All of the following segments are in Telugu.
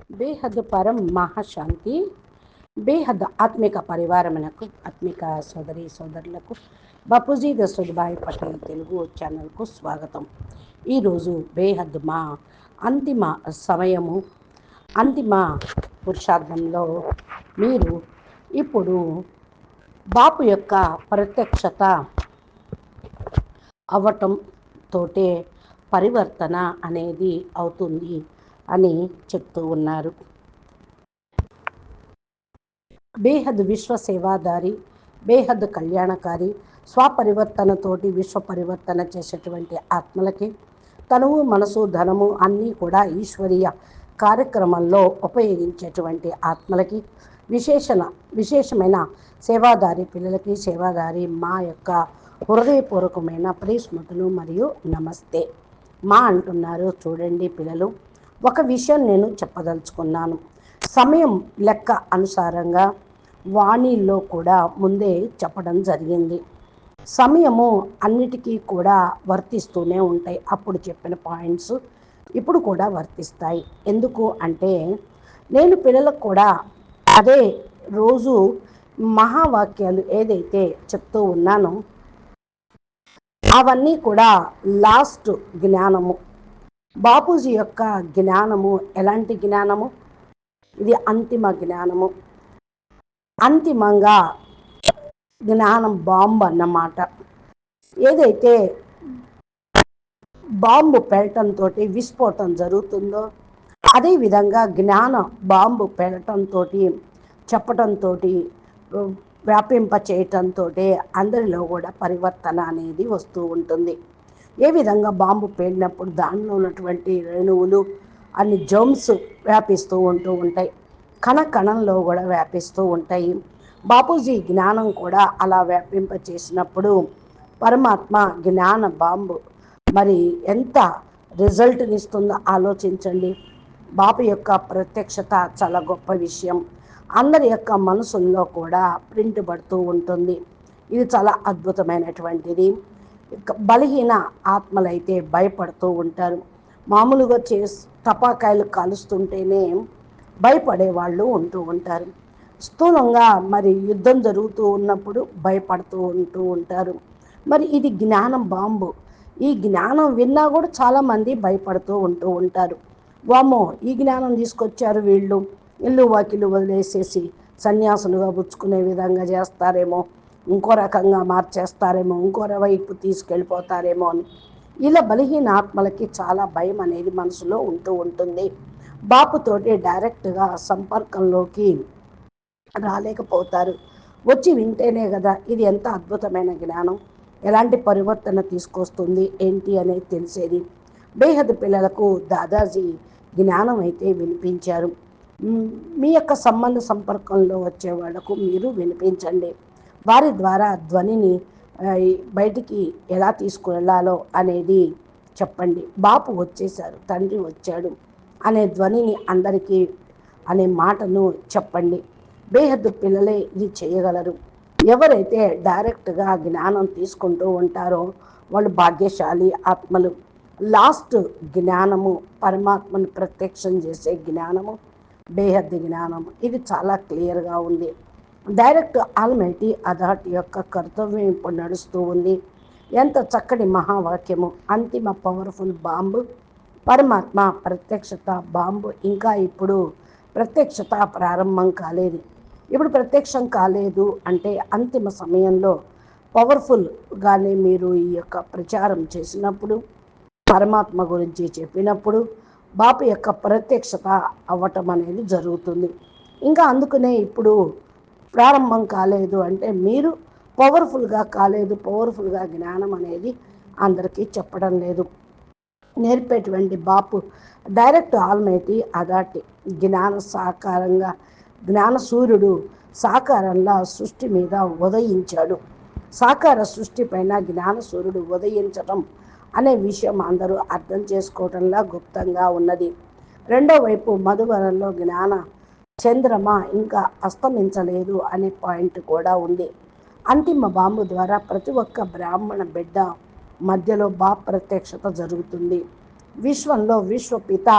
బేహద్ పరం మహాశాంతి. బేహద్ ఆత్మిక పరివారమునకు, ఆత్మిక సోదరి సోదరులకు బాపూజీ దశరథభాయ్ పటేల్ తెలుగు ఛానల్కు స్వాగతం. ఈరోజు బేహద్ మా అంతిమ సమయము, అంతిమ పురుషార్థంలో మీరు ఇప్పుడు బాపు యొక్క ప్రత్యక్షత అవ్వటం తోటే పరివర్తన అనేది అవుతుంది అని చెప్తూ ఉన్నారు. బేహద్ విశ్వ సేవాదారి, బేహద్ కళ్యాణకారి, స్వపరివర్తనతోటి విశ్వ పరివర్తన చేసేటువంటి ఆత్మలకి తనువు, మనసు, ధనము అన్నీ కూడా ఈశ్వరీయ కార్యక్రమంలో ఉపయోగించేటువంటి ఆత్మలకి, విశేషమైన సేవాదారి పిల్లలకి, సేవాదారి మా యొక్క హృదయపూర్వకమైన ప్రియస్మృతులు మరియు నమస్తే. మా అంటున్నారు, చూడండి పిల్లలు, ఒక విషయం నేను చెప్పదలుచుకున్నాను. సమయం లెక్క అనుసారంగా వాణిల్లో కూడా ముందే చెప్పడం జరిగింది. సమయము అన్నిటికీ కూడా వర్తిస్తూనే ఉంటాయి. అప్పుడు చెప్పిన పాయింట్స్ ఇప్పుడు కూడా వర్తిస్తాయి. ఎందుకు అంటే నేను పిల్లలకు కూడా అదే రోజు మహావాక్యాలు ఏదైతే చెప్తూ ఉన్నానో అవన్నీ కూడా లాస్ట్ జ్ఞానము. బాపూజీ యొక్క జ్ఞానము ఎలాంటి జ్ఞానము? ఇది అంతిమ జ్ఞానము. అంతిమంగా జ్ఞానం బాంబు అన్నమాట. ఏదైతే బాంబు పేలటంతో విస్ఫోటం జరుగుతుందో అదేవిధంగా జ్ఞాన బాంబు పేలటంతో, చెప్పటంతో, వ్యాపింప చేయటంతో అందరిలో కూడా పరివర్తన అనేది వస్తూ ఉంటుంది. ఏ విధంగా బాంబు పేలినప్పుడు దానిలో ఉన్నటువంటి రేణువులు అన్ని జర్మ్స్ వ్యాపిస్తూ ఉంటాయి. కణంలో కూడా వ్యాపిస్తూ ఉంటాయి. బాపూజీ జ్ఞానం కూడా అలా వ్యాపింప చేసినప్పుడు పరమాత్మ జ్ఞాన బాంబు మరి ఎంత రిజల్ట్ని ఇస్తుందో ఆలోచించండి. బాపు యొక్క ప్రత్యక్షత చాలా గొప్ప విషయం. అందరి యొక్క మనసుల్లో కూడా ప్రింట్ పడుతూ ఉంటుంది. ఇది చాలా అద్భుతమైనటువంటిది. బలహీన ఆత్మలైతే భయపడుతూ ఉంటారు. మామూలుగా టపాకాయలు కాలుస్తుంటేనే భయపడే వాళ్ళు ఉంటూ ఉంటారు. స్థూలంగా మరి యుద్ధం జరుగుతూ ఉన్నప్పుడు భయపడుతూ ఉంటారు. మరి ఇది జ్ఞానం బాంబు. ఈ జ్ఞానం విన్నా కూడా చాలామంది భయపడుతూ ఉంటారు. వామో, ఈ జ్ఞానం తీసుకొచ్చారు వీళ్ళు, ఇల్లు వాకిలు వదిలేసేసి సన్యాసులుగా పుచ్చుకునే విధంగా చేస్తారేమో, ఇంకో రకంగా మార్చేస్తారేమో, ఇంకో వైపు తీసుకెళ్ళిపోతారేమో అని ఇలా బలహీన ఆత్మలకి చాలా భయం అనేది మనసులో ఉంటుంది. బాపుతోటి డైరెక్ట్గా సంపర్కంలోకి రాలేకపోతారు. వచ్చి వింటేనే కదా ఇది ఎంత అద్భుతమైన జ్ఞానం, ఎలాంటి పరివర్తన తీసుకొస్తుంది ఏంటి అనేది తెలిసేది. బేహద్ పిల్లలకు దాదాజీ జ్ఞానం అయితే వినిపించారు. మీ యొక్క సంపర్కంలో వచ్చే వాళ్లకు మీరు వినిపించండి. వారి ద్వారా ధ్వనిని బయటికి ఎలా తీసుకువెళ్ళాలో అనేది చెప్పండి. బాపు వచ్చేశారు, తండ్రి వచ్చాడు అనే ధ్వనిని అందరికీ అనే మాటను చెప్పండి. బేహద్దు పిల్లలే ఇది చేయగలరు. ఎవరైతే డైరెక్ట్గా జ్ఞానం తీసుకుంటూ ఉంటారో వాళ్ళు భాగ్యశాలి ఆత్మలు. లాస్ట్ జ్ఞానము, పరమాత్మను ప్రత్యక్షం చేసే జ్ఞానము బేహద్దు జ్ఞానము. ఇది చాలా క్లియర్గా ఉంది. డైరెక్ట్ ఆల్మైటీ అథారిటీ యొక్క కర్తవ్యం ఇప్పుడు నడుస్తూ ఉంది. ఎంత చక్కటి మహావాక్యము. అంతిమ పవర్ఫుల్ బాంబు పరమాత్మ ప్రత్యక్షత బాంబు. ఇంకా ఇప్పుడు ప్రత్యక్షత ప్రారంభం కాలేదు. ఇప్పుడు ప్రత్యక్షం కాలేదు అంటే అంతిమ సమయంలో పవర్ఫుల్గానే మీరు ఈ యొక్క ప్రచారం చేసినప్పుడు, పరమాత్మ గురించి చెప్పినప్పుడు బాపు యొక్క ప్రత్యక్షత అవ్వటం అనేది జరుగుతుంది. ఇంకా అందుకనే ఇప్పుడు ప్రారంభం కాలేదు అంటే మీరు పవర్ఫుల్గా కాలేదు. పవర్ఫుల్గా జ్ఞానం అనేది అందరికీ చెప్పడం లేదు. నేర్పేటువంటి బాపు డైరెక్ట్ ఆల్మైటీ అథారిటీ. జ్ఞాన సాకారంగా, జ్ఞాన సూర్యుడు సాకారంగా సృష్టి మీద ఉదయించాడు. సాకార సృష్టి పైన జ్ఞాన సూర్యుడు ఉదయించటం అనే విషయం అందరూ అర్థం చేసుకోవటంలా గుప్తంగా ఉన్నది. రెండో వైపు మధువనంలో జ్ఞాన చంద్రమ ఇంకా అస్తమించలేదు అనే పాయింట్ కూడా ఉంది. అంతిమ బాంబు ద్వారా ప్రతి ఒక్క బ్రాహ్మణ బిడ్డ మధ్యలో బాప్ ప్రత్యక్షత జరుగుతుంది. విశ్వంలో విశ్వపిత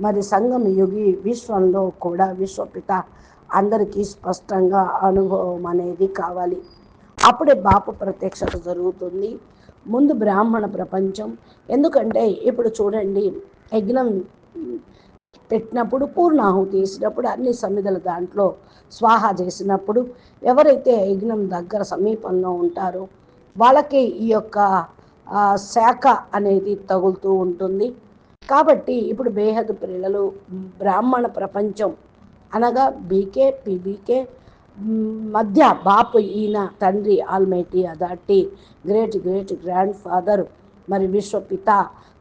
మరి సంగం యుగి విశ్వంలో కూడా విశ్వపిత అందరికీ స్పష్టంగా అనుభవం అనేది కావాలి. అప్పుడే బాపు ప్రత్యక్షత జరుగుతుంది. ముందు బ్రాహ్మణ ప్రపంచం. ఎందుకంటే ఇప్పుడు చూడండి, యజ్ఞం పెట్టినప్పుడు పూర్ణాహుతి వేసినప్పుడు అన్ని సమిధల దాంట్లో స్వాహా చేసినప్పుడు ఎవరైతే యజ్ఞం దగ్గర సమీపంలో ఉంటారో వాళ్ళకి ఈ యొక్క శాఖ అనేది తగులుతూ ఉంటుంది. కాబట్టి ఇప్పుడు బేహద్ పిల్లలు బ్రాహ్మణ ప్రపంచం అనగా బీకే పీబీకే మధ్య బాపు ఈయన తండ్రి almighty authority great great grand father మరి విశ్వపిత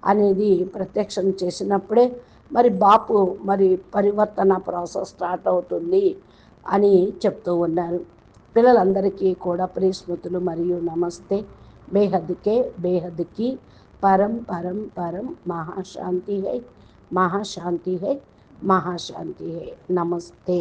అనేది ప్రత్యక్షం చేసినప్పుడే మరి బాపు మరి పరివర్తన ప్రాసెస్ స్టార్ట్ అవుతుంది అని చెప్తూ ఉన్నారు. పిల్లలందరికీ కూడా ప్రియస్మృతులు మరియు నమస్తే. బేహద్కే బేహద్కి పరం పరం పరం మహాశాంతి హై, మహాశాంతి హై, మహాశాంతి హై. నమస్తే.